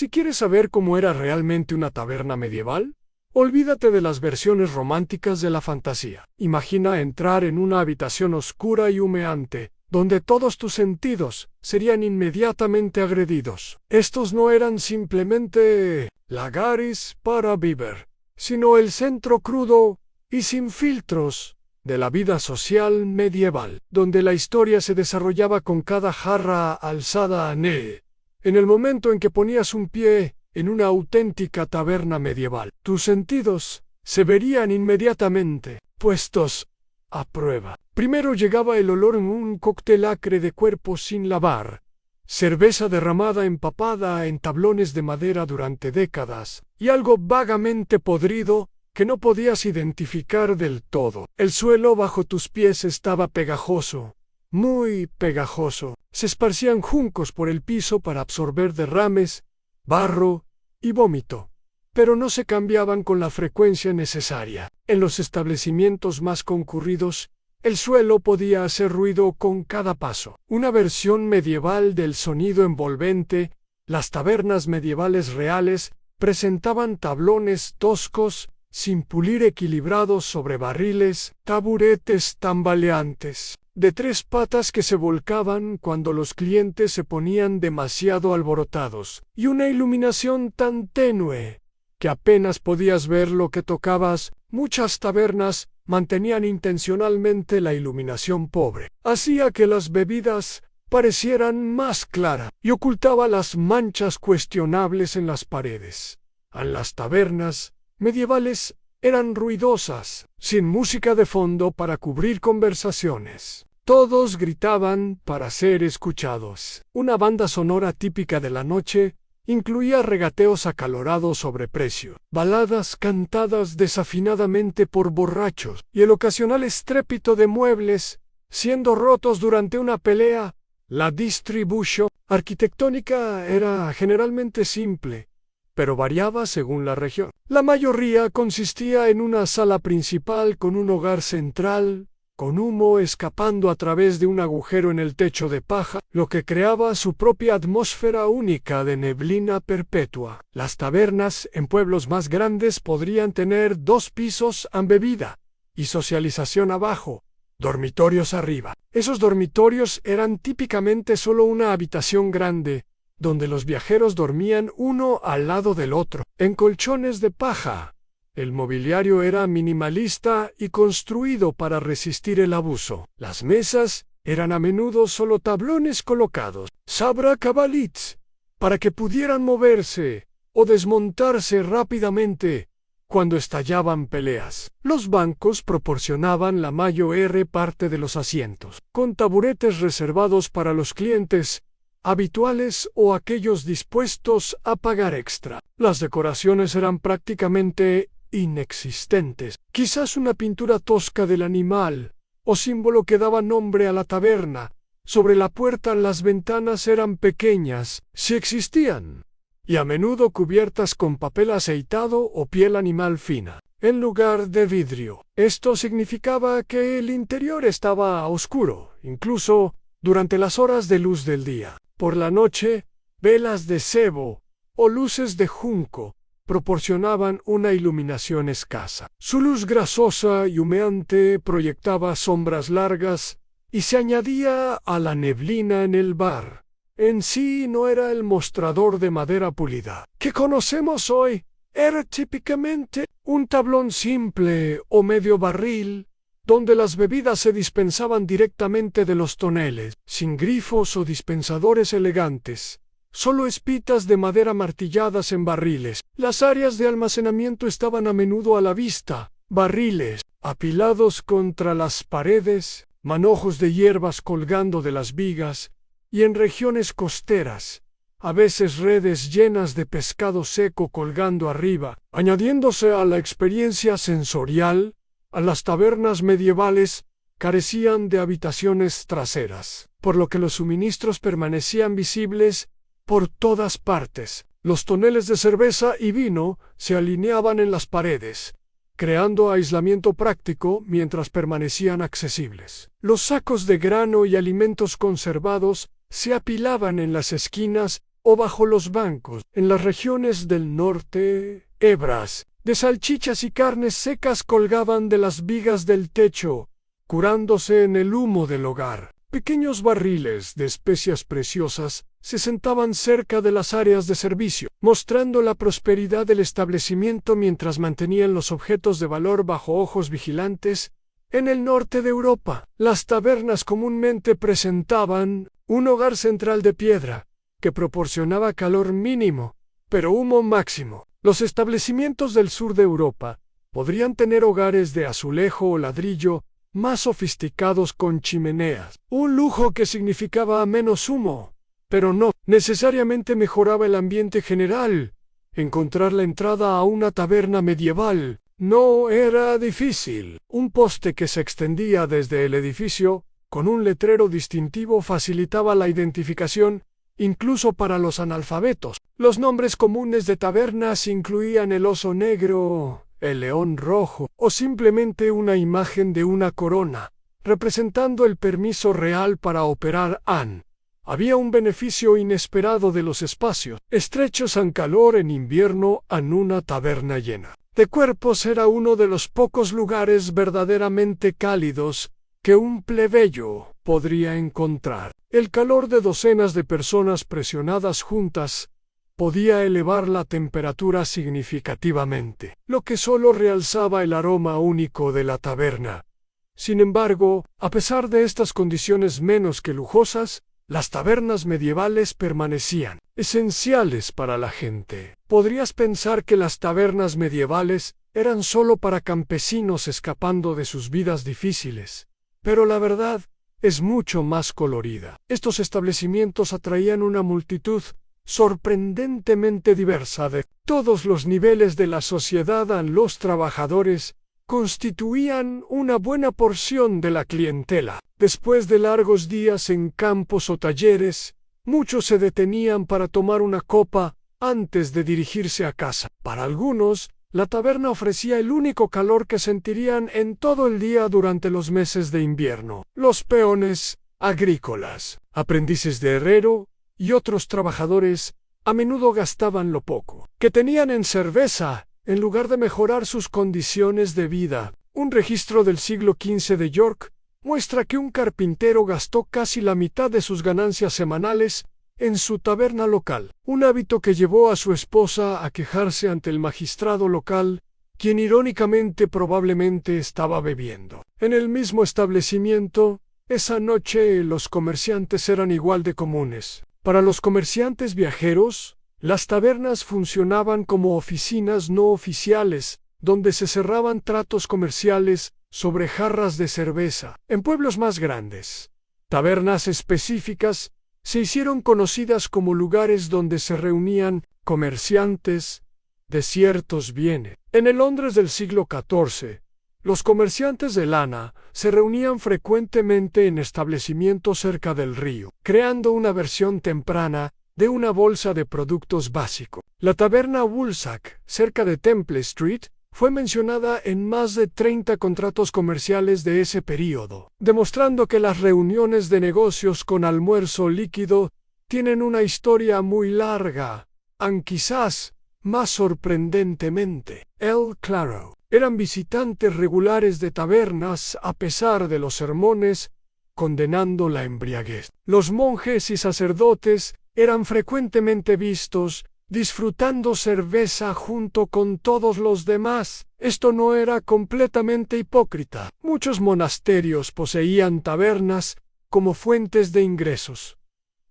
Si quieres saber cómo era realmente una taberna medieval, olvídate de las versiones románticas de la fantasía. Imagina entrar en una habitación oscura y humeante, donde todos tus sentidos serían inmediatamente agredidos. Estos no eran simplemente lagares para vivir, sino el centro crudo y sin filtros de la vida social medieval, donde la historia se desarrollaba con cada jarra alzada a Nel. En el momento en que ponías un pie en una auténtica taberna medieval, tus sentidos se verían inmediatamente puestos a prueba. Primero llegaba el olor en un cóctel acre de cuerpos sin lavar, cerveza derramada empapada en tablones de madera durante décadas, y algo vagamente podrido que no podías identificar del todo. El suelo bajo tus pies estaba pegajoso, muy pegajoso. Se esparcían juncos por el piso para absorber derrames, barro y vómito, pero no se cambiaban con la frecuencia necesaria. En los establecimientos más concurridos, el suelo podía hacer ruido con cada paso. Una versión medieval del sonido envolvente, las tabernas medievales reales presentaban tablones toscos, sin pulir, equilibrados sobre barriles, taburetes tambaleantes de 3 patas que se volcaban cuando los clientes se ponían demasiado alborotados, y una iluminación tan tenue que apenas podías ver lo que tocabas. Muchas tabernas mantenían intencionalmente la iluminación pobre, hacía que las bebidas parecieran más claras y ocultaba las manchas cuestionables en las paredes. Las tabernas medievales eran ruidosas, sin música de fondo para cubrir conversaciones. Todos gritaban para ser escuchados. Una banda sonora típica de la noche incluía regateos acalorados sobre precio, baladas cantadas desafinadamente por borrachos y el ocasional estrépito de muebles siendo rotos durante una pelea. La distribución arquitectónica era generalmente simple, pero variaba según la región. La mayoría consistía en una sala principal con un hogar central, con humo escapando a través de un agujero en el techo de paja, lo que creaba su propia atmósfera única de neblina perpetua. Las tabernas en pueblos más grandes podrían tener 2 pisos a bebida y socialización abajo, dormitorios arriba. Esos dormitorios eran típicamente solo una habitación grande, donde los viajeros dormían uno al lado del otro, en colchones de paja. El mobiliario era minimalista y construido para resistir el abuso. Las mesas eran a menudo solo tablones colocados, sabracabalits, para que pudieran moverse o desmontarse rápidamente cuando estallaban peleas. Los bancos proporcionaban la mayor parte de los asientos, con taburetes reservados para los clientes habituales o aquellos dispuestos a pagar extra. Las decoraciones eran prácticamente inexistentes. Quizás una pintura tosca del animal o símbolo que daba nombre a la taberna. Sobre la puerta las ventanas eran pequeñas, si existían, y a menudo cubiertas con papel aceitado o piel animal fina, en lugar de vidrio. Esto significaba que el interior estaba oscuro, incluso durante las horas de luz del día. Por la noche, velas de sebo o luces de junco proporcionaban una iluminación escasa. Su luz grasosa y humeante proyectaba sombras largas y se añadía a la neblina en el bar. En sí no era el mostrador de madera pulida que conocemos hoy. Era típicamente un tablón simple o medio barril, donde las bebidas se dispensaban directamente de los toneles, sin grifos o dispensadores elegantes, solo espitas de madera martilladas en barriles. Las áreas de almacenamiento estaban a menudo a la vista, barriles apilados contra las paredes, manojos de hierbas colgando de las vigas, y en regiones costeras, a veces redes llenas de pescado seco colgando arriba. Añadiéndose a la experiencia sensorial, a las tabernas medievales carecían de habitaciones traseras, por lo que los suministros permanecían visibles por todas partes. Los toneles de cerveza y vino se alineaban en las paredes, creando aislamiento práctico mientras permanecían accesibles. Los sacos de grano y alimentos conservados se apilaban en las esquinas o bajo los bancos. En las regiones del norte, hebras de salchichas y carnes secas colgaban de las vigas del techo, curándose en el humo del hogar. Pequeños barriles de especias preciosas se sentaban cerca de las áreas de servicio, mostrando la prosperidad del establecimiento mientras mantenían los objetos de valor bajo ojos vigilantes. En el norte de Europa, las tabernas comúnmente presentaban un hogar central de piedra, que proporcionaba calor mínimo, pero humo máximo. Los establecimientos del sur de Europa podrían tener hogares de azulejo o ladrillo, más sofisticados con chimeneas, un lujo que significaba menos humo, pero no necesariamente mejoraba el ambiente general. Encontrar la entrada a una taberna medieval no era difícil. Un poste que se extendía desde el edificio, con un letrero distintivo, facilitaba la identificación, incluso para los analfabetos. Los nombres comunes de tabernas incluían el oso negro, el león rojo, o simplemente una imagen de una corona, representando el permiso real para operar. Había un beneficio inesperado de los espacios estrechos en calor en invierno. En una taberna llena de cuerpos era uno de los pocos lugares verdaderamente cálidos que un plebeyo podría encontrar. El calor de docenas de personas presionadas juntas podía elevar la temperatura significativamente, lo que solo realzaba el aroma único de la taberna. Sin embargo, a pesar de estas condiciones menos que lujosas, las tabernas medievales permanecían esenciales para la gente. Podrías pensar que las tabernas medievales eran solo para campesinos escapando de sus vidas difíciles, pero la verdad es mucho más colorida. Estos establecimientos atraían una multitud sorprendentemente diversa de todos los niveles de la sociedad. Los trabajadores constituían una buena porción de la clientela. Después de largos días en campos o talleres, muchos se detenían para tomar una copa antes de dirigirse a casa. Para algunos, la taberna ofrecía el único calor que sentirían en todo el día durante los meses de invierno. Los peones agrícolas, aprendices de herrero y otros trabajadores a menudo gastaban lo poco que tenían en cerveza en lugar de mejorar sus condiciones de vida. Un registro del siglo XV de York muestra que un carpintero gastó casi la mitad de sus ganancias semanales en su taberna local, un hábito que llevó a su esposa a quejarse ante el magistrado local, quien irónicamente probablemente estaba bebiendo. En el mismo establecimiento, esa noche los comerciantes eran igual de comunes. Para los comerciantes viajeros, las tabernas funcionaban como oficinas no oficiales, donde se cerraban tratos comerciales sobre jarras de cerveza. En pueblos más grandes, tabernas específicas se hicieron conocidas como lugares donde se reunían comerciantes de ciertos bienes. En el Londres del siglo XIV, los comerciantes de lana se reunían frecuentemente en establecimientos cerca del río, creando una versión temprana de una bolsa de productos básicos. La taberna Woolsack, cerca de Temple Street, fue mencionada en más de 30 contratos comerciales de ese período, demostrando que las reuniones de negocios con almuerzo líquido tienen una historia muy larga, aunque quizás más sorprendentemente. Claro, eran visitantes regulares de tabernas a pesar de los sermones condenando la embriaguez. Los monjes y sacerdotes eran frecuentemente vistos disfrutando cerveza junto con todos los demás. Esto no era completamente hipócrita. Muchos monasterios poseían tabernas como fuentes de ingresos,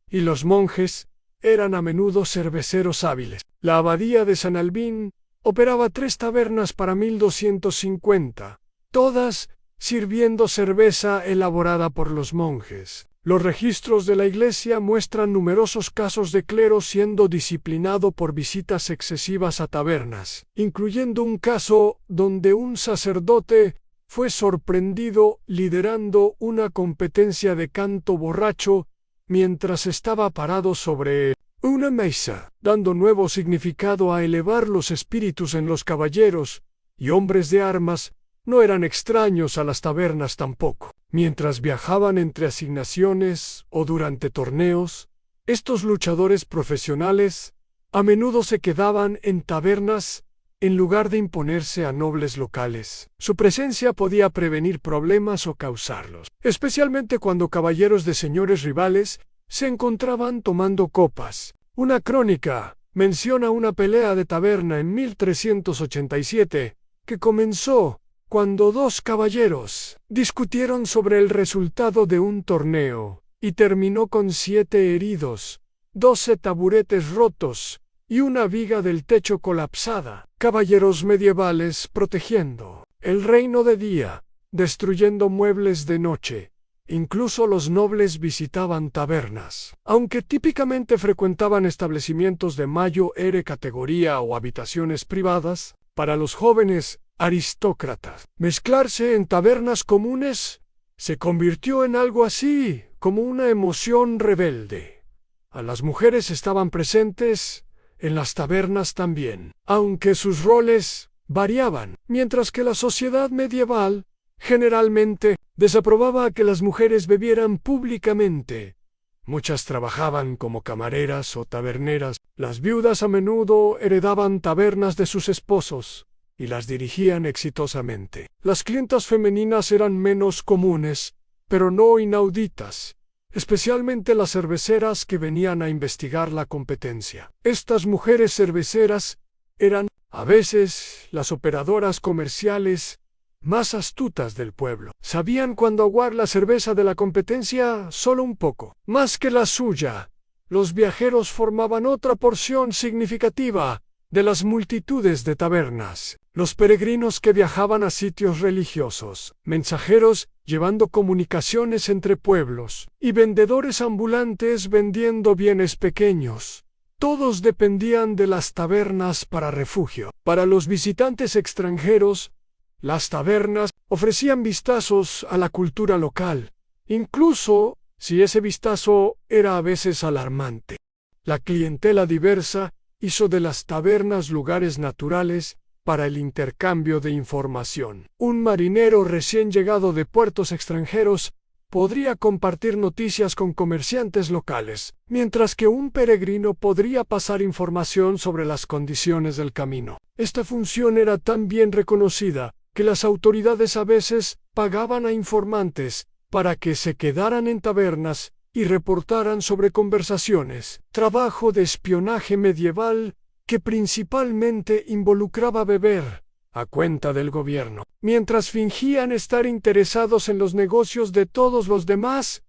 y los monjes eran a menudo cerveceros hábiles. La abadía de San Albín operaba 3 tabernas para 1250, todas sirviendo cerveza elaborada por los monjes. Los registros de la iglesia muestran numerosos casos de clero siendo disciplinado por visitas excesivas a tabernas, incluyendo un caso donde un sacerdote fue sorprendido liderando una competencia de canto borracho mientras estaba parado sobre una mesa, dando nuevo significado a elevar los espíritus en los caballeros y hombres de armas. No eran extraños a las tabernas tampoco. Mientras viajaban entre asignaciones o durante torneos, Estos luchadores profesionales a menudo se quedaban en tabernas en lugar de imponerse a nobles locales. Su presencia podía prevenir problemas o causarlos, especialmente cuando caballeros de señores rivales se encontraban tomando copas. Una crónica menciona una pelea de taberna en 1387 que comenzó cuando dos caballeros discutieron sobre el resultado de un torneo y terminó con 7 heridos, 12 taburetes rotos y una viga del techo colapsada. Caballeros medievales protegiendo el reino de día, destruyendo muebles de noche. Incluso los nobles visitaban tabernas, aunque típicamente frecuentaban establecimientos de mayor categoría o habitaciones privadas. Para los jóvenes aristócratas, mezclarse en tabernas comunes se convirtió en algo así como una emoción rebelde. A las mujeres estaban presentes en las tabernas también, aunque sus roles variaban, mientras que la sociedad medieval generalmente desaprobaba que las mujeres bebieran públicamente. Muchas trabajaban como camareras o taberneras. Las viudas a menudo heredaban tabernas de sus esposos y las dirigían exitosamente. Las clientas femeninas eran menos comunes, pero no inauditas, especialmente las cerveceras que venían a investigar la competencia. Estas mujeres cerveceras eran, a veces, las operadoras comerciales más astutas del pueblo. Sabían cuándo aguar la cerveza de la competencia solo un poco más que la suya. Los viajeros formaban otra porción significativa de las multitudes de tabernas. Los peregrinos que viajaban a sitios religiosos, mensajeros llevando comunicaciones entre pueblos, y vendedores ambulantes vendiendo bienes pequeños. Todos dependían de las tabernas para refugio. Para los visitantes extranjeros, las tabernas ofrecían vistazos a la cultura local, incluso si ese vistazo era a veces alarmante. La clientela diversa hizo de las tabernas lugares naturales para el intercambio de información. Un marinero recién llegado de puertos extranjeros podría compartir noticias con comerciantes locales, mientras que un peregrino podría pasar información sobre las condiciones del camino. Esta función era tan bien reconocida que las autoridades a veces pagaban a informantes para que se quedaran en tabernas y reportaran sobre conversaciones. Trabajo de espionaje medieval que principalmente involucraba beber, a cuenta del gobierno. Mientras fingían estar interesados en los negocios de todos los demás,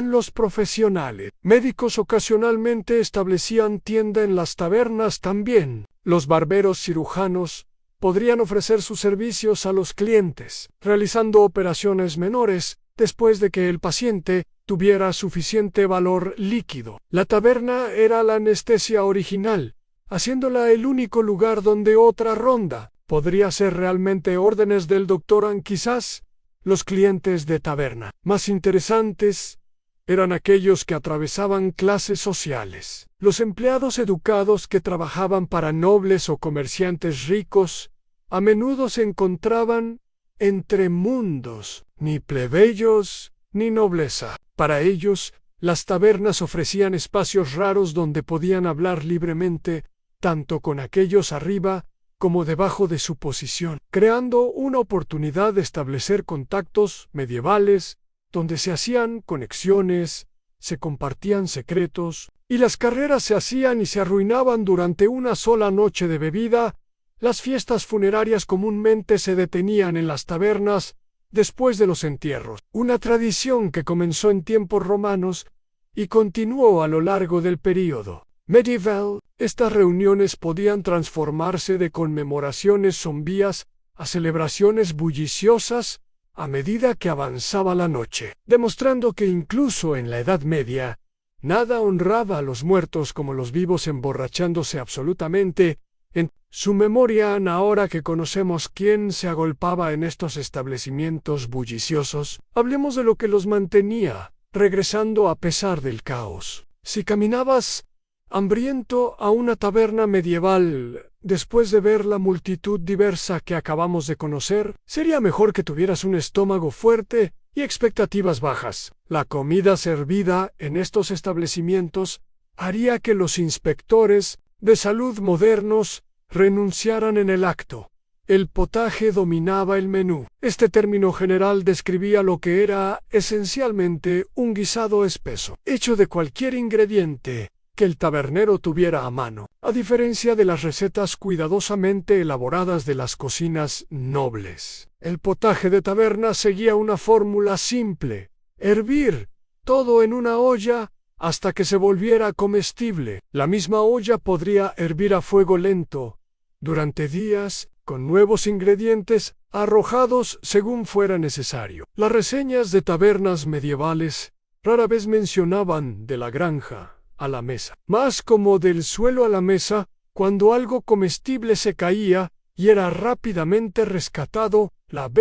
los profesionales. Médicos ocasionalmente establecían tienda en las tabernas también. Los barberos cirujanos podrían ofrecer sus servicios a los clientes, realizando operaciones menores después de que el paciente tuviera suficiente valor líquido. La taberna era la anestesia original, haciéndola el único lugar donde otra ronda podría ser realmente órdenes del doctor. Quizás los clientes de taberna más interesantes eran aquellos que atravesaban clases sociales. Los empleados educados que trabajaban para nobles o comerciantes ricos a menudo se encontraban entre mundos, ni plebeyos ni nobleza. Para ellos, las tabernas ofrecían espacios raros donde podían hablar libremente, tanto con aquellos arriba como debajo de su posición, creando una oportunidad de establecer contactos medievales donde se hacían conexiones, se compartían secretos, y las carreras se hacían y se arruinaban durante una sola noche de bebida. Las fiestas funerarias comúnmente se detenían en las tabernas después de los entierros, una tradición que comenzó en tiempos romanos y continuó a lo largo del período medieval. Estas reuniones podían transformarse de conmemoraciones sombrías a celebraciones bulliciosas a medida que avanzaba la noche, demostrando que incluso en la Edad Media, nada honraba a los muertos como los vivos emborrachándose absolutamente en su memoria. Ahora que conocemos quién se agolpaba en estos establecimientos bulliciosos, hablemos de lo que los mantenía regresando a pesar del caos. Si caminabas hambriento a una taberna medieval después de ver la multitud diversa que acabamos de conocer, sería mejor que tuvieras un estómago fuerte y expectativas bajas. La comida servida en estos establecimientos haría que los inspectores de salud modernos renunciaran en el acto. El potaje dominaba el menú. Este término general describía lo que era esencialmente un guisado espeso, hecho de cualquier ingrediente que el tabernero tuviera a mano, a diferencia de las recetas cuidadosamente elaboradas de las cocinas nobles. El potaje de taberna seguía una fórmula simple: hervir todo en una olla hasta que se volviera comestible. La misma olla podría hervir a fuego lento durante días, con nuevos ingredientes arrojados según fuera necesario. Las reseñas de tabernas medievales rara vez mencionaban de la granja a la mesa, más como del suelo a la mesa, cuando algo comestible se caía y era rápidamente rescatado. La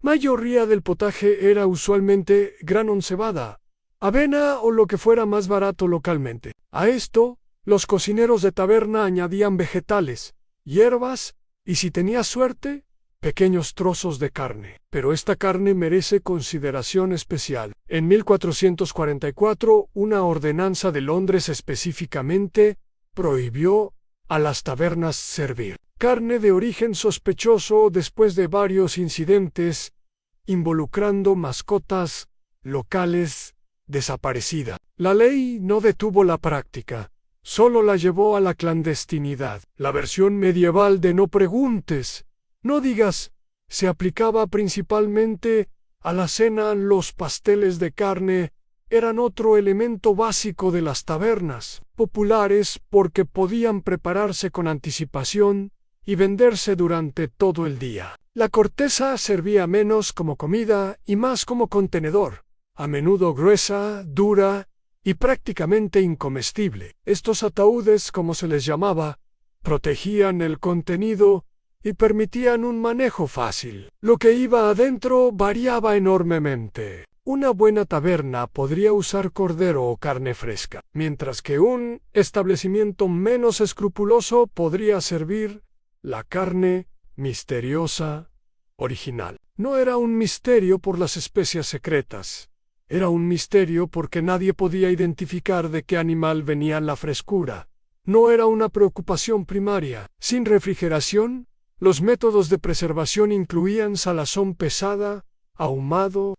mayoría del potaje era usualmente grano cebada, avena o lo que fuera más barato localmente. A esto, los cocineros de taberna añadían vegetales, hierbas y, si tenía suerte, pequeños trozos de carne. Pero esta carne merece consideración especial. En 1444, una ordenanza de Londres específicamente prohibió a las tabernas servir carne de origen sospechoso después de varios incidentes involucrando mascotas locales desaparecidas. La ley no detuvo la práctica, solo la llevó a la clandestinidad. La versión medieval de no preguntes, no digas, se aplicaba principalmente a la cena. Los pasteles de carne eran otro elemento básico de las tabernas, populares porque podían prepararse con anticipación y venderse durante todo el día. La corteza servía menos como comida y más como contenedor, a menudo gruesa, dura y prácticamente incomestible. Estos ataúdes, como se les llamaba, protegían el contenido y permitían un manejo fácil. Lo que iba adentro variaba enormemente. Una buena taberna podría usar cordero o carne fresca, mientras que un establecimiento menos escrupuloso podría servir la carne misteriosa original. No era un misterio por las especias secretas. Era un misterio porque nadie podía identificar de qué animal venía la frescura. No era una preocupación primaria. Sin refrigeración, los métodos de preservación incluían salazón pesada, ahumado,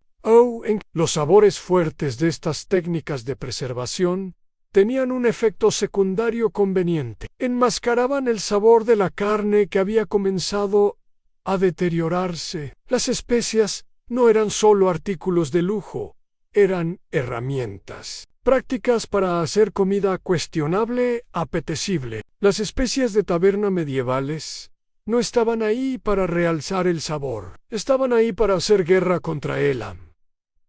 los sabores fuertes de estas técnicas de preservación tenían un efecto secundario conveniente. Enmascaraban el sabor de la carne que había comenzado a deteriorarse. Las especias no eran solo artículos de lujo, eran herramientas prácticas para hacer comida cuestionable apetecible. Las especias de taberna medievales no estaban ahí para realzar el sabor, estaban ahí para hacer guerra contra Elam.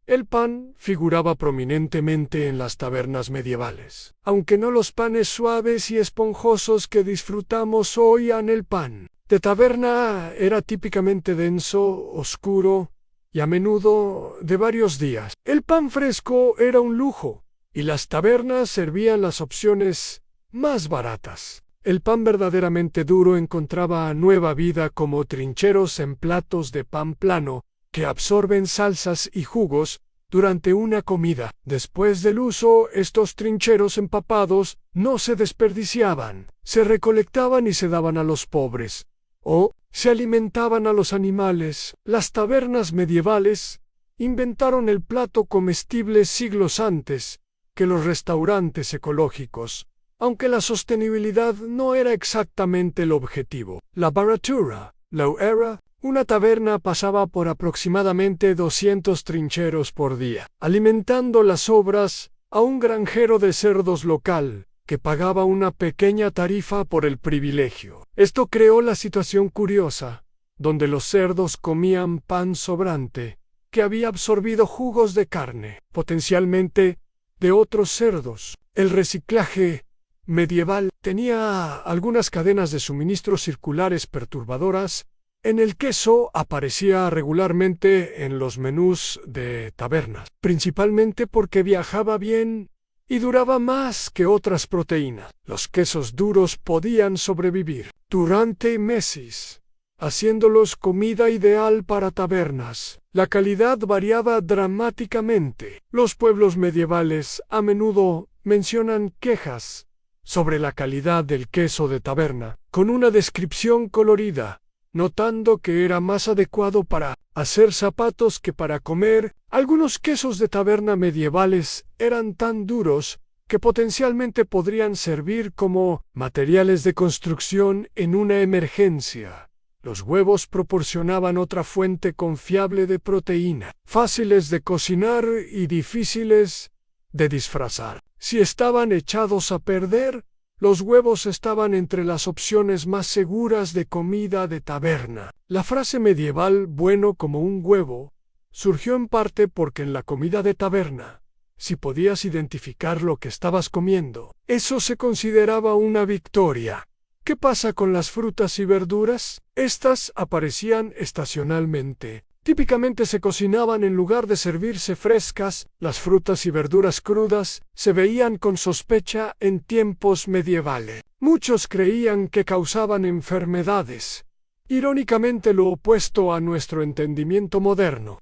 El pan figuraba prominentemente en las tabernas medievales, aunque no los panes suaves y esponjosos que disfrutamos hoy. El pan de taberna era típicamente denso, oscuro y a menudo de varios días. El pan fresco era un lujo, y las tabernas servían las opciones más baratas. El pan verdaderamente duro encontraba nueva vida como trincheros en platos de pan plano que absorben salsas y jugos durante una comida. Después del uso, estos trincheros empapados no se desperdiciaban, se recolectaban y se daban a los pobres, o se alimentaban a los animales. Las tabernas medievales inventaron el plato comestible siglos antes que los restaurantes ecológicos, aunque la sostenibilidad no era exactamente el objetivo. La baratura, era una taberna pasaba por aproximadamente 200 trincheros por día, alimentando las sobras a un granjero de cerdos local, que pagaba una pequeña tarifa por el privilegio. Esto creó la situación curiosa, donde los cerdos comían pan sobrante, que había absorbido jugos de carne, potencialmente de otros cerdos. El reciclaje medieval tenía algunas cadenas de suministro circulares perturbadoras. En el queso aparecía regularmente en los menús de tabernas, principalmente porque viajaba bien y duraba más que otras proteínas. Los quesos duros podían sobrevivir durante meses, haciéndolos comida ideal para tabernas. La calidad variaba dramáticamente. Los pueblos medievales a menudo mencionan quejas sobre la calidad del queso de taberna, con una descripción colorida, notando que era más adecuado para hacer zapatos que para comer. Algunos quesos de taberna medievales eran tan duros que potencialmente podrían servir como materiales de construcción en una emergencia. Los huevos proporcionaban otra fuente confiable de proteína, fáciles de cocinar y difíciles de disfrazar. Si estaban echados a perder, los huevos estaban entre las opciones más seguras de comida de taberna. La frase medieval «bueno como un huevo» surgió en parte porque en la comida de taberna, si podías identificar lo que estabas comiendo, eso se consideraba una victoria. ¿Qué pasa con las frutas y verduras? Estas aparecían estacionalmente. Típicamente se cocinaban en lugar de servirse frescas. Las frutas y verduras crudas se veían con sospecha en tiempos medievales. Muchos creían que causaban enfermedades. Irónicamente lo opuesto a nuestro entendimiento moderno.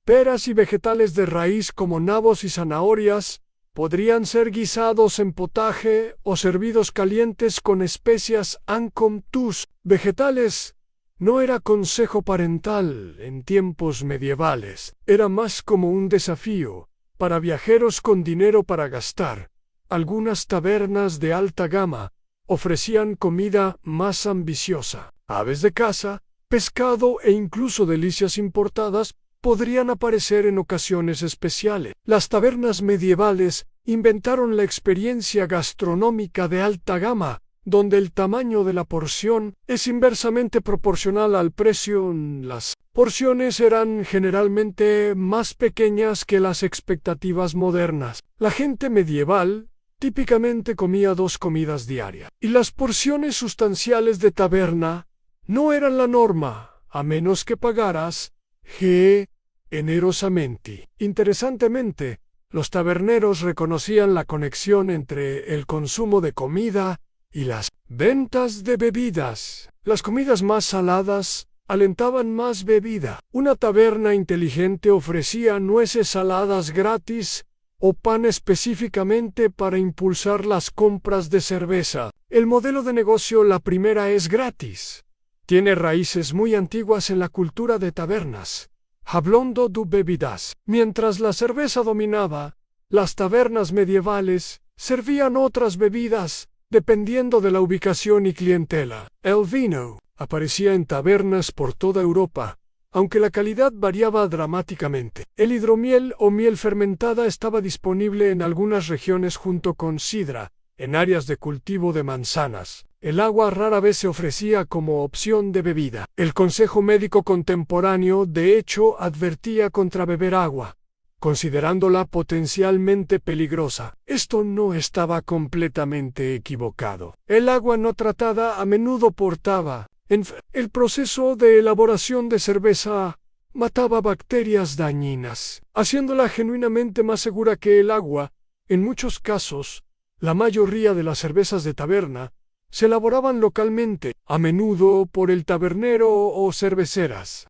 Peras y vegetales de raíz como nabos y zanahorias podrían ser guisados en potaje o servidos calientes con especias ancomtus. Vegetales no era consejo parental en tiempos medievales, era más como un desafío para viajeros con dinero para gastar. Algunas tabernas de alta gama ofrecían comida más ambiciosa. Aves de caza, pescado e incluso delicias importadas podrían aparecer en ocasiones especiales. Las tabernas medievales inventaron la experiencia gastronómica de alta gama, donde el tamaño de la porción es inversamente proporcional al precio. Las porciones eran generalmente más pequeñas que las expectativas modernas. La gente medieval típicamente comía 2 comidas diarias, y las porciones sustanciales de taberna no eran la norma, a menos que pagaras generosamente. Interesantemente, los taberneros reconocían la conexión entre el consumo de comida y las ventas de bebidas. Las comidas más saladas alentaban más bebida. Una taberna inteligente ofrecía nueces saladas gratis o pan específicamente para impulsar las compras de cerveza. El modelo de negocio «la primera es gratis» tiene raíces muy antiguas en la cultura de tabernas. Hablando de bebidas. Mientras la cerveza dominaba, las tabernas medievales servían otras bebidas, dependiendo de la ubicación y clientela. El vino aparecía en tabernas por toda Europa, aunque la calidad variaba dramáticamente. El hidromiel o miel fermentada estaba disponible en algunas regiones junto con sidra, en áreas de cultivo de manzanas. El agua rara vez se ofrecía como opción de bebida. El consejo médico contemporáneo, de hecho, advertía contra beber agua, considerándola potencialmente peligrosa. Esto no estaba completamente equivocado. El agua no tratada a menudo portaba. El proceso de elaboración de cerveza mataba bacterias dañinas, haciéndola genuinamente más segura que el agua. En muchos casos, la mayoría de las cervezas de taberna se elaboraban localmente, a menudo por el tabernero o cerveceras.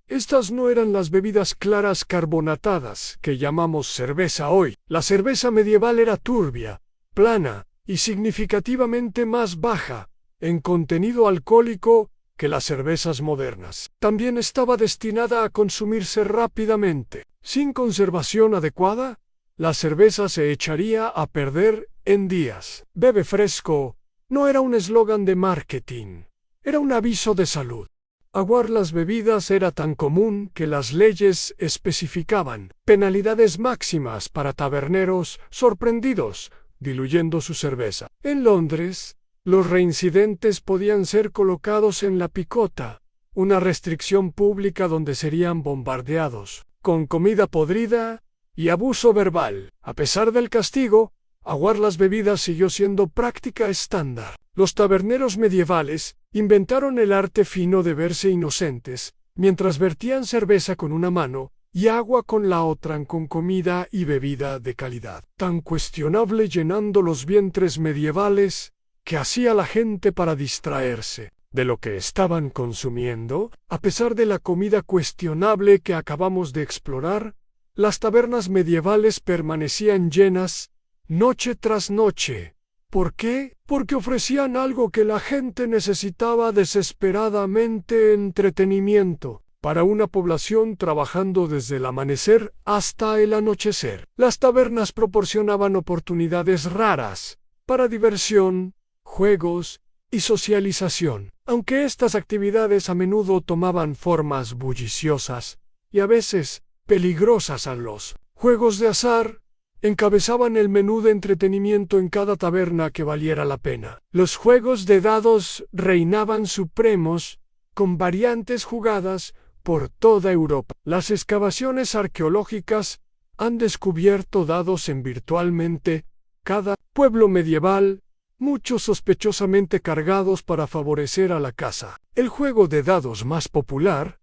Estas no eran las bebidas claras carbonatadas que llamamos cerveza hoy. La cerveza medieval era turbia, plana y significativamente más baja en contenido alcohólico que las cervezas modernas. También estaba destinada a consumirse rápidamente. Sin conservación adecuada, la cerveza se echaría a perder en días. Bebe fresco no era un eslogan de marketing, era un aviso de salud. Aguar las bebidas era tan común que las leyes especificaban penalidades máximas para taberneros sorprendidos diluyendo su cerveza. En Londres, los reincidentes podían ser colocados en la picota, una restricción pública donde serían bombardeados con comida podrida y abuso verbal. A pesar del castigo, aguar las bebidas siguió siendo práctica estándar. Los taberneros medievales inventaron el arte fino de verse inocentes, mientras vertían cerveza con una mano y agua con la otra con comida y bebida de calidad. Tan cuestionable llenando los vientres medievales que hacía la gente para distraerse de lo que estaban consumiendo. A pesar de la comida cuestionable que acabamos de explorar, las tabernas medievales permanecían llenas noche tras noche. ¿Por qué? Porque ofrecían algo que la gente necesitaba desesperadamente: entretenimiento. Para una población trabajando desde el amanecer hasta el anochecer, las tabernas proporcionaban oportunidades raras para diversión, juegos y socialización. Aunque estas actividades a menudo tomaban formas bulliciosas y a veces peligrosas, los juegos de azar encabezaban el menú de entretenimiento en cada taberna que valiera la pena. Los juegos de dados reinaban supremos, con variantes jugadas por toda Europa. Las excavaciones arqueológicas han descubierto dados en virtualmente cada pueblo medieval, muchos sospechosamente cargados para favorecer a la caza. El juego de dados más popular,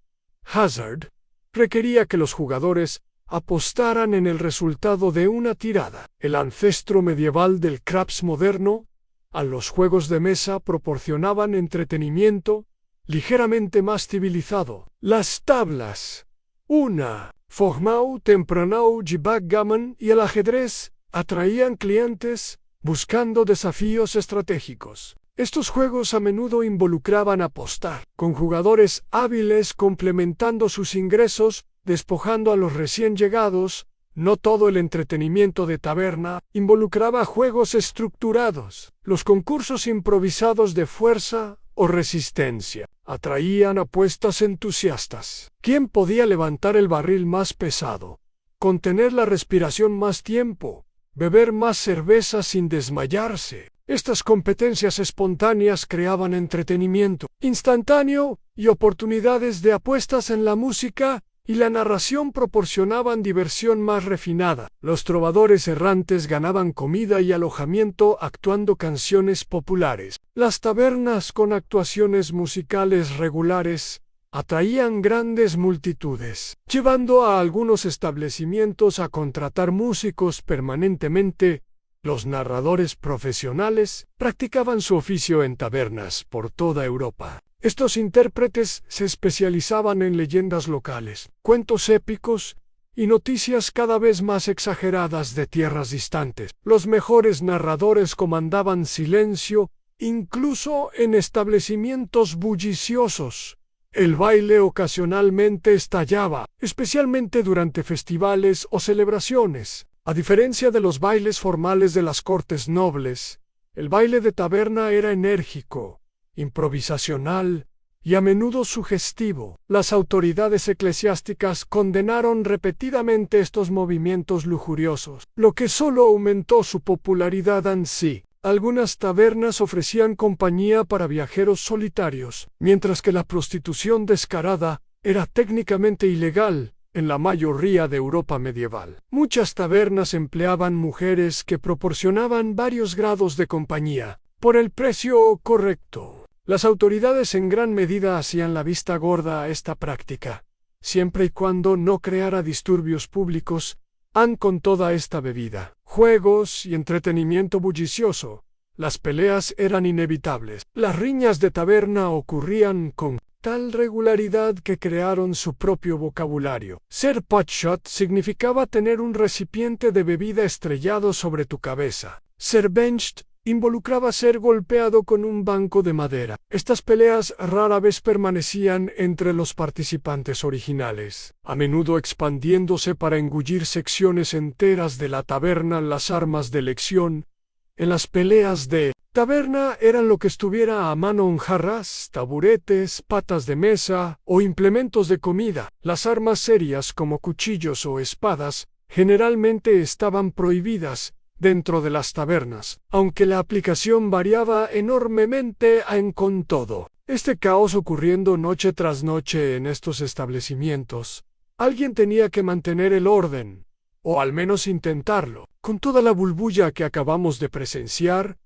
Hazard, requería que los jugadores apostaran en el resultado de una tirada. El ancestro medieval del craps moderno, a los juegos de mesa proporcionaban entretenimiento ligeramente más civilizado. Las tablas, Fogmau, Tempranau y Backgammon y el ajedrez atraían clientes buscando desafíos estratégicos. Estos juegos a menudo involucraban apostar, con jugadores hábiles complementando sus ingresos, despojando a los recién llegados. No todo el entretenimiento de taberna involucraba juegos estructurados. Los concursos improvisados de fuerza o resistencia atraían apuestas entusiastas. ¿Quién podía levantar el barril más pesado, contener la respiración más tiempo, beber más cerveza sin desmayarse? Estas competencias espontáneas creaban entretenimiento instantáneo y oportunidades de apuestas en la música y la narración proporcionaban diversión más refinada. Los trovadores errantes ganaban comida y alojamiento actuando canciones populares. Las tabernas con actuaciones musicales regulares atraían grandes multitudes, llevando a algunos establecimientos a contratar músicos permanentemente. Los narradores profesionales practicaban su oficio en tabernas por toda Europa. Estos intérpretes se especializaban en leyendas locales, cuentos épicos y noticias cada vez más exageradas de tierras distantes. Los mejores narradores comandaban silencio, incluso en establecimientos bulliciosos. El baile ocasionalmente estallaba, especialmente durante festivales o celebraciones. A diferencia de los bailes formales de las cortes nobles, el baile de taberna era enérgico, improvisacional y a menudo sugestivo. Las autoridades eclesiásticas condenaron repetidamente estos movimientos lujuriosos, lo que solo aumentó su popularidad en sí. Algunas tabernas ofrecían compañía para viajeros solitarios, mientras que la prostitución descarada era técnicamente ilegal en la mayoría de Europa medieval. Muchas tabernas empleaban mujeres que proporcionaban varios grados de compañía por el precio correcto. Las autoridades en gran medida hacían la vista gorda a esta práctica, siempre y cuando no creara disturbios públicos con toda esta bebida, juegos y entretenimiento bullicioso. Las peleas eran inevitables. Las riñas de taberna ocurrían con tal regularidad que crearon su propio vocabulario. Ser potshot significaba tener un recipiente de bebida estrellado sobre tu cabeza. Ser benched involucraba ser golpeado con un banco de madera. Estas peleas rara vez permanecían entre los participantes originales, a menudo expandiéndose para engullir secciones enteras de la taberna. Las armas de elección en las peleas de taberna eran lo que estuviera a mano en jarras, taburetes, patas de mesa o implementos de comida. Las armas serias como cuchillos o espadas generalmente estaban prohibidas dentro de las tabernas, aunque la aplicación variaba enormemente con todo este caos ocurriendo noche tras noche en estos establecimientos. Alguien tenía que mantener el orden, o al menos intentarlo. Con toda la burbuja que acabamos de presenciar,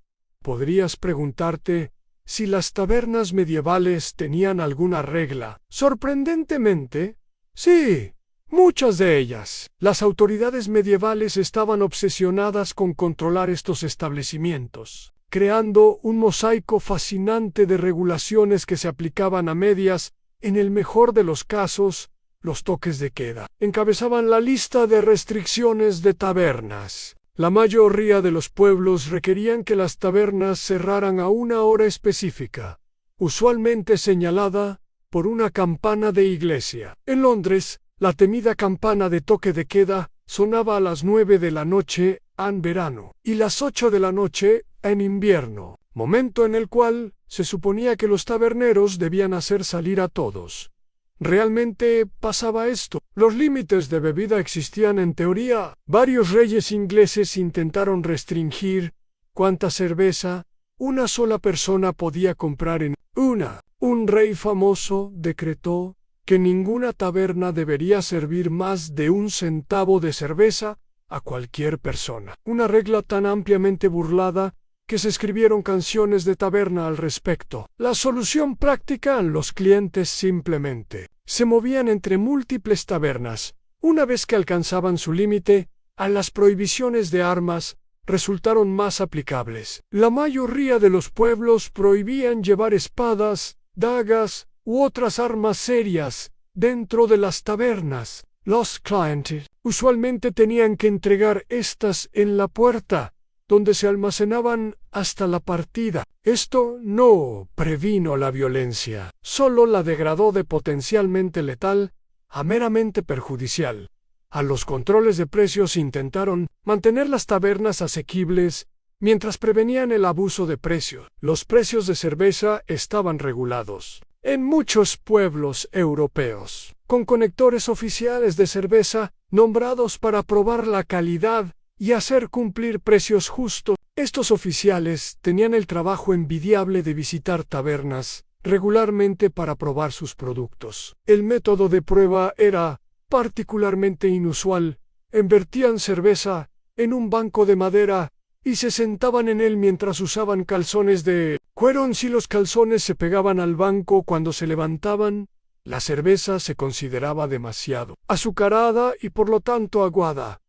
podrías preguntarte si las tabernas medievales tenían alguna regla. Sorprendentemente, sí. Muchas de ellas. Las autoridades medievales estaban obsesionadas con controlar estos establecimientos, creando un mosaico fascinante de regulaciones que se aplicaban a medias. En el mejor de los casos, los toques de queda encabezaban la lista de restricciones de tabernas. La mayoría de los pueblos requerían que las tabernas cerraran a una hora específica, usualmente señalada por una campana de iglesia. En Londres, la temida campana de toque de queda sonaba a las 9 de la noche en verano y las 8 de la noche en invierno, momento en el cual se suponía que los taberneros debían hacer salir a todos. ¿Realmente pasaba esto? Los límites de bebida existían en teoría. Varios reyes ingleses intentaron restringir cuánta cerveza una sola persona podía comprar en una. Un rey famoso decretó que ninguna taberna debería servir más de 1 centavo de cerveza a cualquier persona. Una regla tan ampliamente burlada que se escribieron canciones de taberna al respecto. La solución práctica: los clientes simplemente se movían entre múltiples tabernas. Una vez que alcanzaban su límite, las prohibiciones de armas resultaron más aplicables. La mayoría de los pueblos prohibían llevar espadas, dagas u otras armas serias dentro de las tabernas. Los clientes usualmente tenían que entregar estas en la puerta, donde se almacenaban hasta la partida. Esto no previno la violencia, solo la degradó de potencialmente letal a meramente perjudicial. A los controles de precios intentaron mantener las tabernas asequibles mientras prevenían el abuso de precios. Los precios de cerveza estaban regulados en muchos pueblos europeos, con conectores oficiales de cerveza nombrados para probar la calidad y hacer cumplir precios justos. Estos oficiales tenían el trabajo envidiable de visitar tabernas regularmente para probar sus productos. El método de prueba era particularmente inusual. Vertían cerveza en un banco de madera y se sentaban en él mientras usaban calzones de cuero. Si los calzones se pegaban al banco cuando se levantaban, la cerveza se consideraba demasiado azucarada y por lo tanto aguada.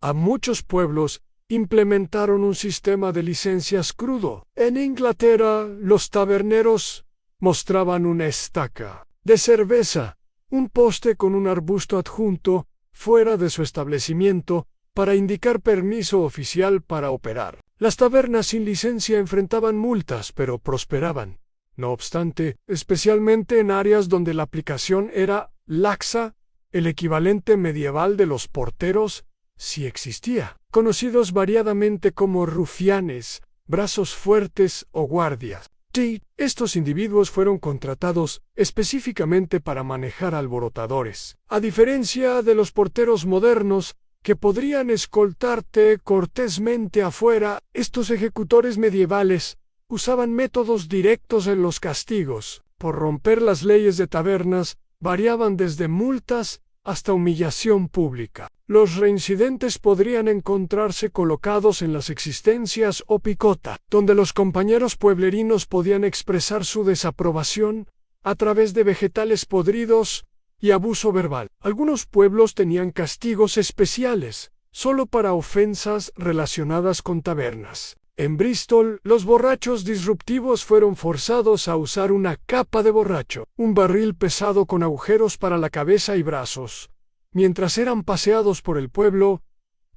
A muchos pueblos implementaron un sistema de licencias crudo. En Inglaterra, los taberneros mostraban una estaca de cerveza, un poste con un arbusto adjunto fuera de su establecimiento para indicar permiso oficial para operar. Las tabernas sin licencia enfrentaban multas, pero prosperaban. No obstante, especialmente en áreas donde la aplicación era laxa, el equivalente medieval de los porteros sí existía, conocidos variadamente como rufianes, brazos fuertes o guardias. Estos individuos fueron contratados específicamente para manejar alborotadores. A diferencia de los porteros modernos, que podrían escoltarte cortésmente afuera, estos ejecutores medievales usaban métodos directos en los castigos. Por romper las leyes de tabernas, variaban desde multas hasta humillación pública. Los reincidentes podrían encontrarse colocados en las existencias o picota, donde los compañeros pueblerinos podían expresar su desaprobación a través de vegetales podridos y abuso verbal. Algunos pueblos tenían castigos especiales, solo para ofensas relacionadas con tabernas. En Bristol, los borrachos disruptivos fueron forzados a usar una capa de borracho, un barril pesado con agujeros para la cabeza y brazos, mientras eran paseados por el pueblo,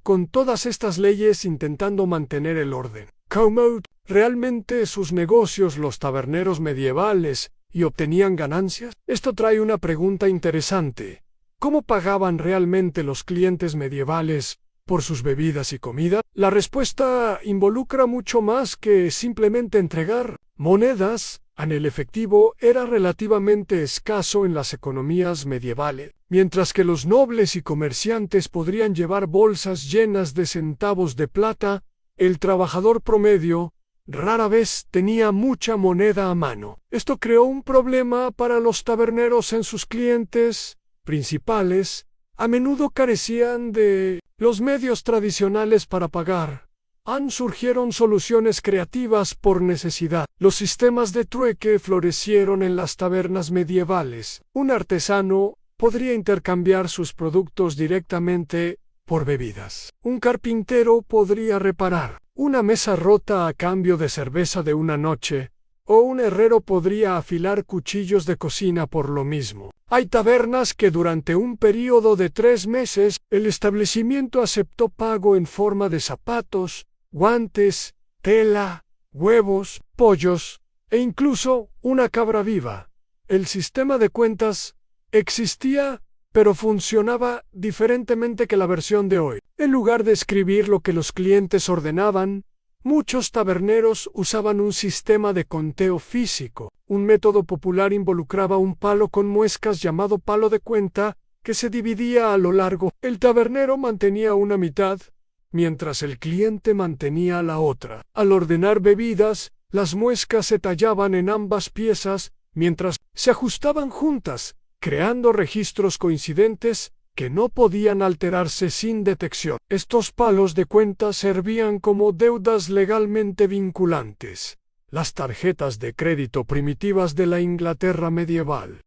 con todas estas leyes intentando mantener el orden. ¿Cómo realmente sus negocios los taberneros medievales y obtenían ganancias? Esto trae una pregunta interesante. ¿Cómo pagaban realmente los clientes medievales por sus bebidas y comida? La respuesta involucra mucho más que simplemente entregar monedas. El efectivo era relativamente escaso en las economías medievales, mientras que los nobles y comerciantes podrían llevar bolsas llenas de centavos de plata. El trabajador promedio rara vez tenía mucha moneda a mano. Esto creó un problema para los taberneros. Sus clientes principales a menudo carecían de los medios tradicionales para pagar. Surgieron soluciones creativas por necesidad. Los sistemas de trueque florecieron en las tabernas medievales. Un artesano podría intercambiar sus productos directamente por bebidas. Un carpintero podría reparar una mesa rota a cambio de cerveza de una noche, o un herrero podría afilar cuchillos de cocina por lo mismo. Hay tabernas que durante un período de 3 meses el establecimiento aceptó pago en forma de zapatos, guantes, tela, huevos, pollos e incluso una cabra viva. El sistema de cuentas existía, pero funcionaba diferentemente que la versión de hoy. En lugar de escribir lo que los clientes ordenaban, muchos taberneros usaban un sistema de conteo físico. Un método popular involucraba un palo con muescas llamado palo de cuenta que se dividía a lo largo. El tabernero mantenía una mitad, mientras el cliente mantenía la otra. Al ordenar bebidas, las muescas se tallaban en ambas piezas mientras se ajustaban juntas, creando registros coincidentes que no podían alterarse sin detección. Estos palos de cuenta servían como deudas legalmente vinculantes, las tarjetas de crédito primitivas de la Inglaterra medieval.